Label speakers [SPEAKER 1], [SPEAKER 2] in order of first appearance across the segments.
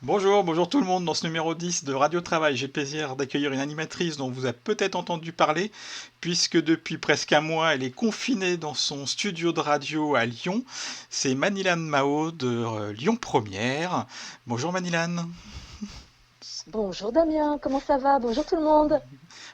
[SPEAKER 1] Bonjour, bonjour tout le monde. Dans ce numéro 10 de Radio Travail, j'ai le plaisir d'accueillir une animatrice dont vous avez peut-être entendu parler, puisque depuis presque un mois, elle est confinée dans son studio de radio à Lyon. C'est Manilane Mao de Lyon Première. Bonjour Manilane.
[SPEAKER 2] Bonjour Damien, comment ça va? Bonjour tout le monde.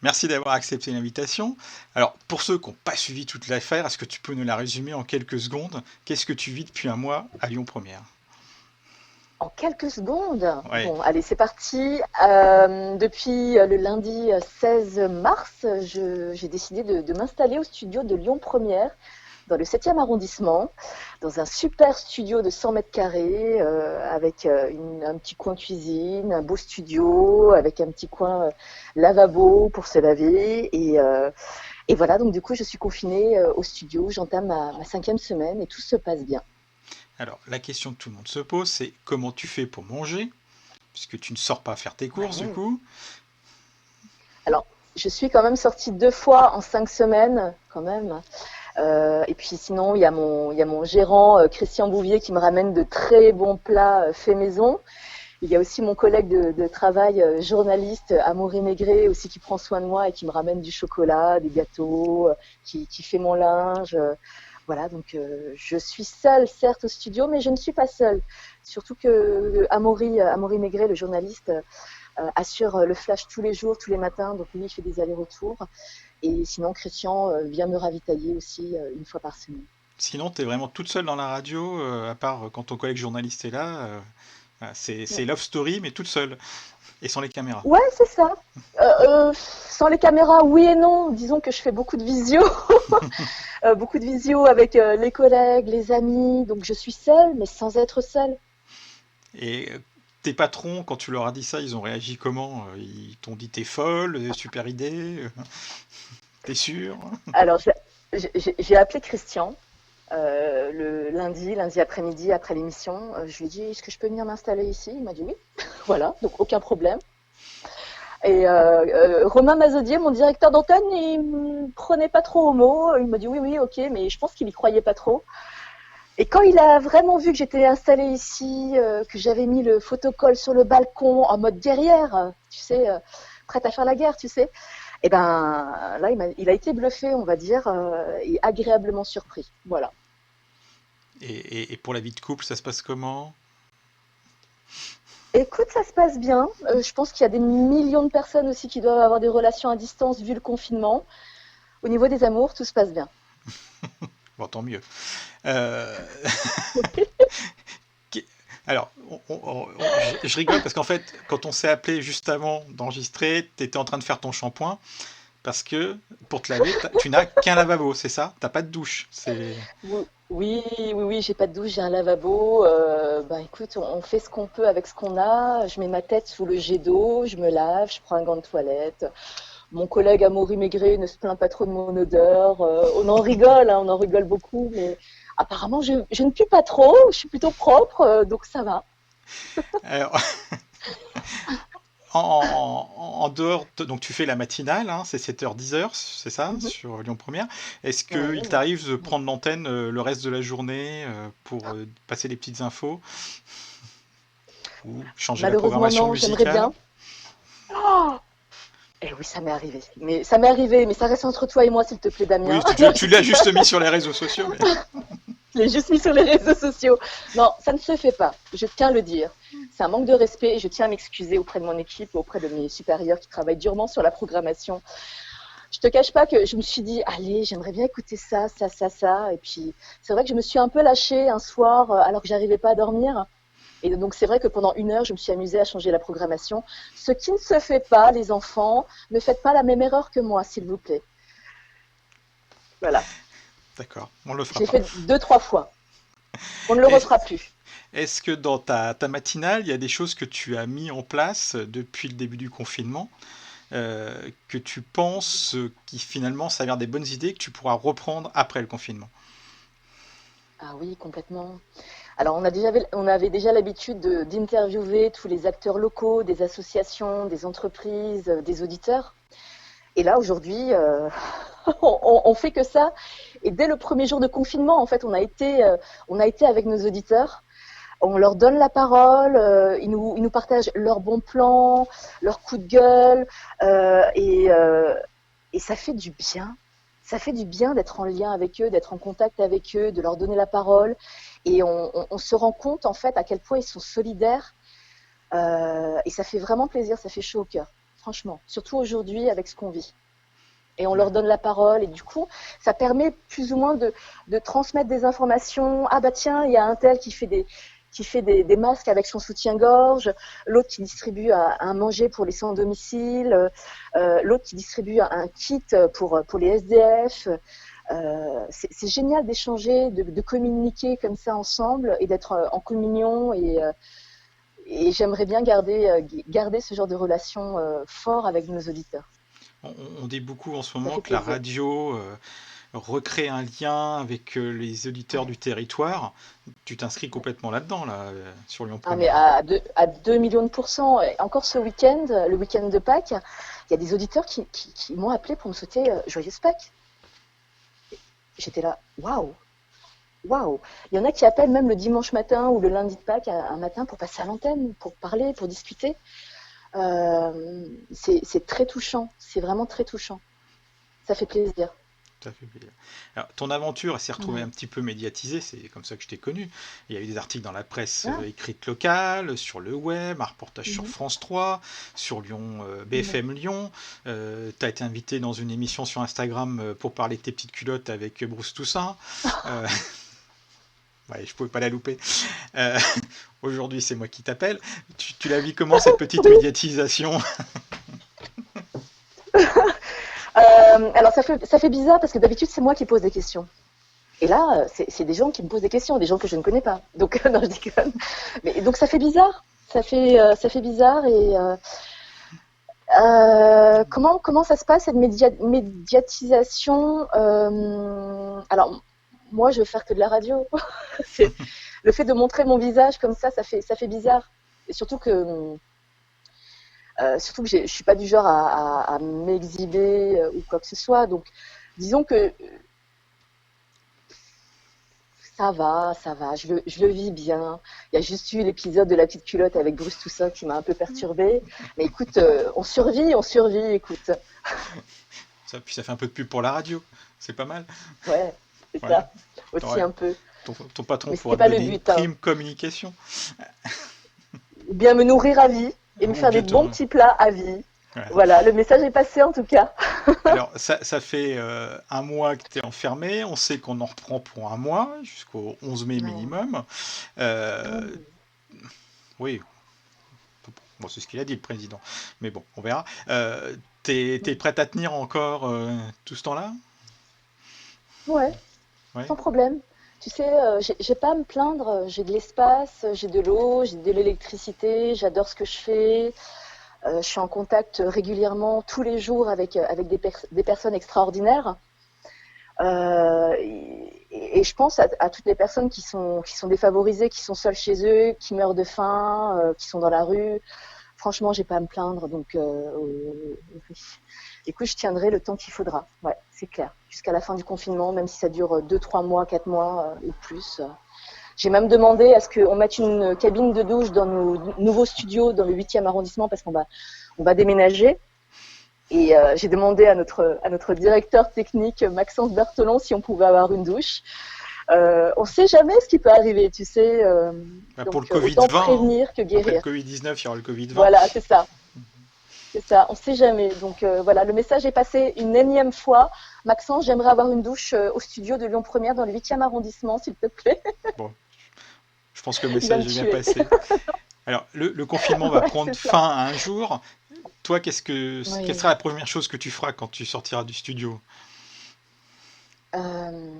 [SPEAKER 1] Merci d'avoir accepté l'invitation. Alors, pour ceux qui n'ont pas suivi toute l'affaire, est-ce que tu peux nous la résumer en quelques secondes? Qu'est-ce que tu vis depuis un mois à Lyon Première?
[SPEAKER 2] En quelques secondes.
[SPEAKER 1] Ouais.
[SPEAKER 2] Bon, allez, c'est parti. Depuis le lundi 16 mars, j'ai décidé de m'installer au studio de Lyon Première, dans le 7e arrondissement, dans un super studio de 100 mètres carrés, avec un petit coin cuisine, un beau studio, avec un petit coin lavabo pour se laver. Et voilà, donc du coup, je suis confinée au studio. J'entame ma 5e semaine et tout se passe bien.
[SPEAKER 1] Alors, la question que tout le monde se pose, c'est comment tu fais pour manger? Puisque tu ne sors pas faire tes courses du
[SPEAKER 2] Ouais.
[SPEAKER 1] coup.
[SPEAKER 2] Alors, je suis quand même sortie 2 fois en 5 semaines, quand même. Et puis sinon, il y a mon gérant, Christian Bouvier, qui me ramène de très bons plats faits maison. Il y a aussi mon collègue de travail, journaliste, Amaury Maigret, aussi, qui prend soin de moi et qui me ramène du chocolat, des gâteaux, qui fait mon linge. Voilà, donc je suis seule, certes, au studio, mais je ne suis pas seule. Surtout que Amaury Maigret, le journaliste, assure le flash tous les jours, tous les matins. Donc lui, il fait des allers-retours. Et sinon, Christian vient me ravitailler aussi une fois par semaine.
[SPEAKER 1] Sinon, tu es vraiment toute seule dans la radio, à part quand ton collègue journaliste est là. Voilà, c'est Love Story, mais toute seule. Et sans les caméras.
[SPEAKER 2] Ouais, c'est ça. Sans les caméras, oui et non. Disons que je fais beaucoup de visio, beaucoup de visio avec les collègues, les amis. Donc je suis seule, mais sans être seule.
[SPEAKER 1] Et tes patrons, quand tu leur as dit ça, ils ont réagi comment? Ils t'ont dit t'es folle, super idée, t'es sûr?
[SPEAKER 2] Alors j'ai appelé Christian le lundi après-midi, après l'émission. Je lui ai dit, est-ce que je peux venir m'installer ici? Il m'a dit oui. Voilà, donc aucun problème. Et Romain Mazodier, mon directeur d'antenne, il me prenait pas trop au mot. Il m'a dit oui, oui, ok, mais je pense qu'il y croyait pas trop. Et quand il a vraiment vu que j'étais installée ici, que j'avais mis le photocall sur le balcon en mode guerrière, tu sais, prête à faire la guerre, tu sais, et ben là, il a été bluffé, on va dire, et agréablement surpris. Voilà.
[SPEAKER 1] Et pour la vie de couple, ça se passe comment?
[SPEAKER 2] Écoute, ça se passe bien. Je pense qu'il y a des millions de personnes aussi qui doivent avoir des relations à distance vu le confinement. Au niveau des amours, tout se passe bien.
[SPEAKER 1] Bon, tant mieux. Euh, Alors, je rigole parce qu'en fait, quand on s'est appelé juste avant d'enregistrer, tu étais en train de faire ton shampoing parce que pour te laver, tu n'as qu'un lavabo, c'est ça? T'as pas de douche.
[SPEAKER 2] Oui, oui, oui, oui, j'ai pas de douche, j'ai un lavabo. Bah écoute, on fait ce qu'on peut avec ce qu'on a. Je mets ma tête sous le jet d'eau, je me lave, je prends un gant de toilette. Mon collègue Amaury Maigret ne se plaint pas trop de mon odeur. On en rigole, hein, on en rigole beaucoup, mais apparemment je ne pue pas trop, je suis plutôt propre, donc ça va.
[SPEAKER 1] Alors, en dehors, donc tu fais la matinale, hein, c'est 7h 10h, c'est ça,
[SPEAKER 2] Mhm.
[SPEAKER 1] sur Lyon Première. Est-ce qu'il
[SPEAKER 2] Ouais.
[SPEAKER 1] t'arrive de prendre l'antenne le reste de la journée pour passer des petites infos ou changer la
[SPEAKER 2] Malheureusement
[SPEAKER 1] programmation
[SPEAKER 2] non, j'aimerais
[SPEAKER 1] musicale?
[SPEAKER 2] bien. Oh, eh oui, ça m'est arrivé. Mais ça m'est arrivé, mais ça reste entre toi et moi, s'il te plaît,
[SPEAKER 1] Oui,
[SPEAKER 2] Damien.
[SPEAKER 1] tu l'as juste mis sur les réseaux sociaux, mais
[SPEAKER 2] Je l'ai juste mis sur les réseaux sociaux. Non, ça ne se fait pas. Je tiens à le dire. C'est un manque de respect et je tiens à m'excuser auprès de mon équipe, auprès de mes supérieurs qui travaillent durement sur la programmation. Je te cache pas que je me suis dit, allez, j'aimerais bien écouter ça, ça, ça, ça. Et puis, c'est vrai que je me suis un peu lâchée un soir alors que j'arrivais pas à dormir. Et donc, c'est vrai que pendant 1 heure, je me suis amusée à changer la programmation. Ce qui ne se fait pas, les enfants, ne faites pas la même erreur que moi, s'il vous plaît. Voilà.
[SPEAKER 1] d'accord, on le fera
[SPEAKER 2] J'ai
[SPEAKER 1] pas.
[SPEAKER 2] fait 2, 3 fois. On ne le
[SPEAKER 1] Est-ce,
[SPEAKER 2] refera plus.
[SPEAKER 1] est-ce que dans ta matinale, il y a des choses que tu as mis en place depuis le début du confinement que tu penses qui finalement s'avèrent des bonnes idées que tu pourras reprendre après le confinement?
[SPEAKER 2] Ah oui, complètement. Alors, on avait déjà l'habitude d'interviewer tous les acteurs locaux, des associations, des entreprises, des auditeurs. Et là, aujourd'hui, on fait que ça. Et dès le premier jour de confinement, en fait, on a été avec nos auditeurs. On leur donne la parole, ils nous partagent leurs bons plans, leurs coups de gueule, euh, et, euh, et ça fait du bien. Ça fait du bien d'être en lien avec eux, d'être en contact avec eux, de leur donner la parole. Et on se rend compte en fait à quel point ils sont solidaires. Et ça fait vraiment plaisir, ça fait chaud au cœur, franchement. Surtout aujourd'hui avec ce qu'on vit. Et on leur donne la parole. Et du coup, ça permet plus ou moins de transmettre des informations. Ah bah tiens, il y a un tel qui fait des masques avec son soutien-gorge, l'autre qui distribue un manger pour les sans domicile, l'autre qui distribue un kit pour les SDF. C'est génial d'échanger, de communiquer comme ça ensemble et d'être en communion. Et j'aimerais bien garder ce genre de relation fort avec nos auditeurs.
[SPEAKER 1] On dit beaucoup en ce
[SPEAKER 2] Ça
[SPEAKER 1] moment
[SPEAKER 2] fait
[SPEAKER 1] que la
[SPEAKER 2] plaisir.
[SPEAKER 1] radio recrée un lien avec les auditeurs
[SPEAKER 2] Ouais.
[SPEAKER 1] du territoire. Tu t'inscris
[SPEAKER 2] Ouais.
[SPEAKER 1] complètement là-dedans, là, sur Lyon
[SPEAKER 2] Ah, mais
[SPEAKER 1] Première.
[SPEAKER 2] à 2 millions de pourcents. Et encore ce week-end, le week-end de Pâques, il y a des auditeurs qui m'ont appelé pour me souhaiter Joyeuse Pâques. J'étais là, waouh, waouh. Il y en a qui appellent même le dimanche matin ou le lundi de Pâques, un matin, pour passer à l'antenne, pour parler, pour discuter. C'est très touchant, c'est vraiment très touchant. Ça fait plaisir.
[SPEAKER 1] Ça fait plaisir. Alors, ton aventure elle s'est retrouvée
[SPEAKER 2] Ouais.
[SPEAKER 1] un petit peu médiatisée, c'est comme ça que je t'ai connu. Il y a eu des articles dans la presse
[SPEAKER 2] Ah,
[SPEAKER 1] écrite locale, sur le web, un reportage sur
[SPEAKER 2] mhm,
[SPEAKER 1] France 3, sur Lyon,
[SPEAKER 2] mhm.
[SPEAKER 1] BFM Lyon. Tu as été invité dans une émission sur Instagram pour parler de tes petites culottes avec Bruce Toussaint. Euh, ouais, je pouvais pas la louper. Euh, Aujourd'hui, c'est moi qui t'appelle. Tu la vis comment cette petite
[SPEAKER 2] Oui.
[SPEAKER 1] médiatisation?
[SPEAKER 2] Alors ça fait bizarre parce que d'habitude c'est moi qui pose des questions. Et là, c'est des gens qui me posent des questions, des gens que je ne connais pas. Donc, non, je déconne. Mais donc, ça fait bizarre. Ça fait bizarre. Comment ça se passe, cette médiatisation Alors, moi, je veux faire que de la radio. C'est, le fait de montrer mon visage comme ça fait bizarre. Et surtout que je suis pas du genre à m'exhiber ou quoi que ce soit. Donc, disons que ça va, je le vis bien. Il y a juste eu l'épisode de la petite culotte avec Bruce Toussaint qui m'a un peu perturbée. Mais écoute, on survit, écoute.
[SPEAKER 1] Ça, puis ça fait un peu de pub pour la radio. C'est pas mal.
[SPEAKER 2] Ouais, c'est
[SPEAKER 1] Ouais.
[SPEAKER 2] ça, aussi
[SPEAKER 1] Ouais.
[SPEAKER 2] un peu.
[SPEAKER 1] Ton patron
[SPEAKER 2] Mais
[SPEAKER 1] pourra
[SPEAKER 2] c'était
[SPEAKER 1] te
[SPEAKER 2] pas le
[SPEAKER 1] donner une
[SPEAKER 2] but, hein.
[SPEAKER 1] prime communication.
[SPEAKER 2] Ou bien me nourrir à vie et me
[SPEAKER 1] Ou
[SPEAKER 2] faire des
[SPEAKER 1] bien
[SPEAKER 2] bons petits plats à vie.
[SPEAKER 1] ouais.
[SPEAKER 2] Voilà, le message est passé en tout cas.
[SPEAKER 1] Alors, ça fait un mois que tu es enfermé. On sait qu'on en reprend pour un mois, jusqu'au 11 mai
[SPEAKER 2] Ouais.
[SPEAKER 1] minimum. Euh,
[SPEAKER 2] Mmh.
[SPEAKER 1] oui, bon, c'est ce qu'il a dit, le président. Mais bon, on verra. T'es prête à tenir encore tout ce temps-là?
[SPEAKER 2] Ouais,
[SPEAKER 1] Ouais.
[SPEAKER 2] sans problème. Tu sais, j'ai pas à me plaindre. J'ai de l'espace, j'ai de l'eau, j'ai de l'électricité. J'adore ce que je fais. Je suis en contact régulièrement tous les jours avec des personnes extraordinaires. Et je pense à toutes les personnes qui sont défavorisées, qui sont seules chez eux, qui meurent de faim, qui sont dans la rue. Franchement, j'ai pas à me plaindre. Donc, oui. Écoute, je tiendrai le temps qu'il faudra. Ouais, c'est clair. Jusqu'à la fin du confinement, même si ça dure 2, 3 mois, 4 mois ou plus. J'ai même demandé à ce qu'on mette une cabine de douche dans nos nouveaux studios dans le 8e arrondissement parce on va déménager. Et j'ai demandé à notre directeur technique, Maxence Berthelon, si on pouvait avoir une douche. On ne sait jamais ce qui peut arriver, tu sais.
[SPEAKER 1] Bah, pour
[SPEAKER 2] Donc,
[SPEAKER 1] le
[SPEAKER 2] autant
[SPEAKER 1] Covid-20, hein.
[SPEAKER 2] prévenir que
[SPEAKER 1] Après le
[SPEAKER 2] guérir.
[SPEAKER 1] Covid-19, il y aura le Covid-20.
[SPEAKER 2] Voilà, c'est ça. C'est ça, on ne sait jamais. Donc voilà, le message est passé une énième fois. Maxence, j'aimerais avoir une douche au studio de Lyon Première dans le 8e arrondissement, s'il te plaît.
[SPEAKER 1] Bon, je pense que le
[SPEAKER 2] Il va me
[SPEAKER 1] message est bien
[SPEAKER 2] tuer.
[SPEAKER 1] passé. Alors, le confinement va
[SPEAKER 2] Ouais,
[SPEAKER 1] prendre
[SPEAKER 2] c'est ça.
[SPEAKER 1] fin un jour. Toi, quelle
[SPEAKER 2] Oui.
[SPEAKER 1] sera la première chose que tu feras quand tu sortiras du studio?
[SPEAKER 2] Euh,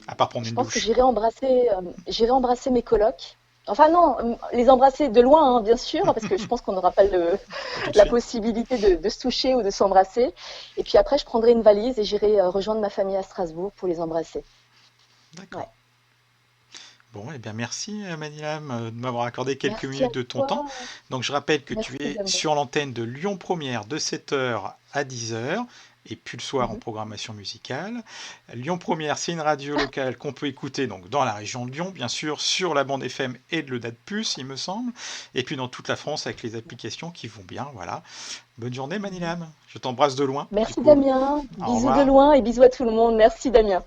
[SPEAKER 1] À part prendre
[SPEAKER 2] je
[SPEAKER 1] une
[SPEAKER 2] pense que
[SPEAKER 1] douche.
[SPEAKER 2] j'irai embrasser mes colocs. Enfin non, les embrasser de loin, hein, bien sûr, parce que je pense qu'on n'aura pas
[SPEAKER 1] Pas tout de
[SPEAKER 2] la
[SPEAKER 1] suite.
[SPEAKER 2] possibilité de se toucher ou de s'embrasser. Et puis après, je prendrai une valise et j'irai rejoindre ma famille à Strasbourg pour les embrasser.
[SPEAKER 1] D'accord.
[SPEAKER 2] Ouais.
[SPEAKER 1] Bon, eh bien merci Manilam de m'avoir accordé quelques
[SPEAKER 2] Merci à
[SPEAKER 1] minutes de ton temps.
[SPEAKER 2] toi.
[SPEAKER 1] Donc je rappelle que tu
[SPEAKER 2] Merci
[SPEAKER 1] es
[SPEAKER 2] d'amour.
[SPEAKER 1] sur l'antenne de Lyon Première de 7h à 10h et Pulsoir en
[SPEAKER 2] Mhm.
[SPEAKER 1] programmation musicale. Lyon Première, c'est une radio locale qu'on peut écouter donc dans la région de Lyon, bien sûr, sur la bande FM et de l'Eudad Plus, il me semble, et puis dans toute la France avec les applications qui vont bien, voilà. Bonne journée
[SPEAKER 2] Mhm.
[SPEAKER 1] Manilam, je t'embrasse de loin, du
[SPEAKER 2] Merci
[SPEAKER 1] coup.
[SPEAKER 2] Damien,
[SPEAKER 1] Au
[SPEAKER 2] bisous de
[SPEAKER 1] revoir.
[SPEAKER 2] loin et bisous à tout le monde. Merci Damien.